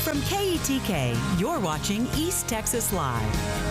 From KETK, you're watching East Texas Live.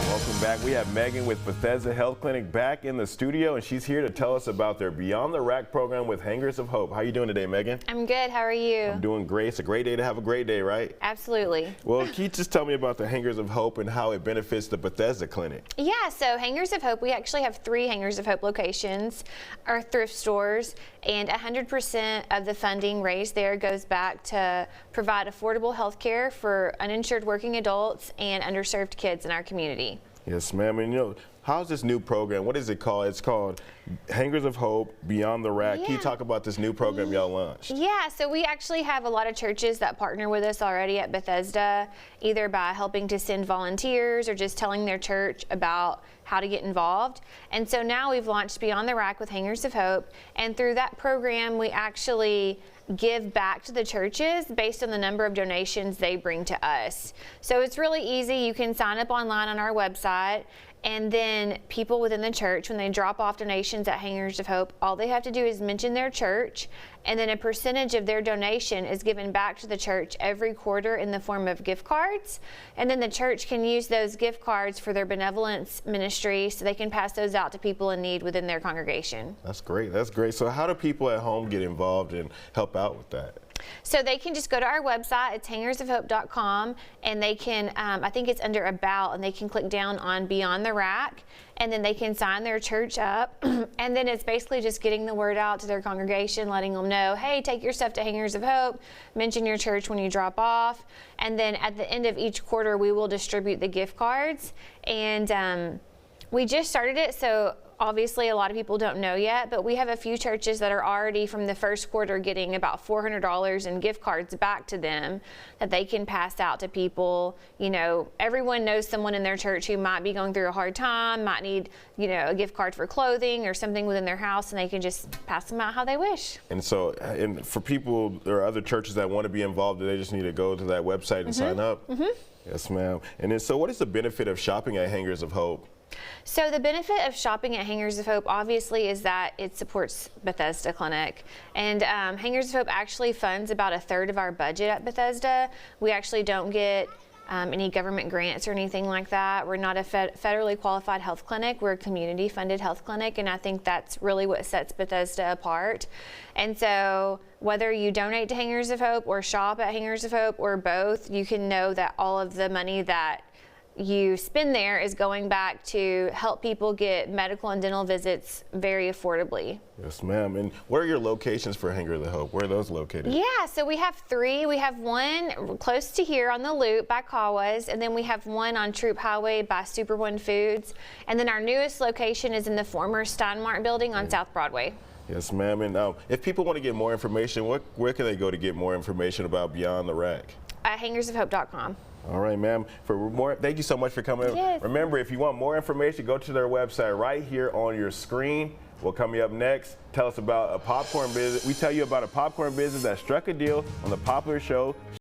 Welcome back. We have Megan with Bethesda Health Clinic back in the studio, and she's here to tell us about their Beyond the Rack program with Hangers of Hope. How you doing today, Megan? I'm good. How are you? I'm doing great. It's a great day to have a great day, right? Absolutely. Well, can you just tell me about the Hangers of Hope and how it benefits the Bethesda Clinic? Yeah, so Hangers of Hope, we actually have 3 Hangers of Hope locations, our thrift stores, and 100% of the funding raised there goes back to provide affordable health care for uninsured working adults and underserved kids in our community. Yes, ma'am. And how's this new program? What is it called? It's called Hangers of Hope Beyond the Rack. Yeah. Can you talk about this new program y'all launched? Yeah, so we actually have a lot of churches that partner with us already at Bethesda, either by helping to send volunteers or just telling their church about how to get involved. And so now we've launched Beyond the Rack with Hangers of Hope, and through that program we actually give back to the churches based on the number of donations they bring to us. So it's really easy. You can sign up online on our website, and then people within the church, when they drop off donations at Hangers of Hope, all they have to do is mention their church, and then a percentage of their donation is given back to the church every quarter in the form of gift cards. And then the church can use those gift cards for their benevolence ministry, so they can pass those out to people in need within their congregation. That's great. That's great. So how do people at home get involved and help out with that? So they can just go to our website, it's hangersofhope.com, and they can, I think it's under About, and they can click down on Beyond the Rack, and then they can sign their church up, and then it's basically just getting the word out to their congregation, letting them know, hey, take your stuff to Hangers of Hope, mention your church when you drop off, and then at the end of each quarter we will distribute the gift cards. And we just started it, so obviously a lot of people don't know yet, but we have a few churches that are already from the first quarter getting about $400 in gift cards back to them that they can pass out to people. You know, everyone knows someone in their church who might be going through a hard time, might need, a gift card for clothing or something within their house, and they can just pass them out how they wish. And so, and for people, there are other churches that want to be involved, they just need to go to that website and sign up? Yes, ma'am. And then, so what is the benefit of shopping at Hangers of Hope? So the benefit of shopping at Hangers of Hope obviously is that it supports Bethesda Clinic, and Hangers of Hope actually funds about 1/3 of our budget at Bethesda. We actually don't get any government grants or anything like that. We're not a federally qualified health clinic. We're a community funded health clinic, and I think that's really what sets Bethesda apart. And so whether you donate to Hangers of Hope or shop at Hangers of Hope or both, you can know that all of the money that you spend there is going back to help people get medical and dental visits very affordably. Yes, ma'am. And where are your locations for Hangers of Hope? Where are those located? Yeah, so we have 3. We have one close to here on the Loop by Kawas, and then we have one on Troop Highway by Super One Foods, and then our newest location is in the former Steinmart building on South Broadway. Yes, ma'am. And if people want to get more information, where can they go to get more information about Beyond the Rack? At hangersofhope.com. All right, ma'am. Thank you so much for coming. Yes. Remember, if you want more information, go to their website right here on your screen. Well, coming up next, tell us about a popcorn business. We tell you about a popcorn business that struck a deal on the popular show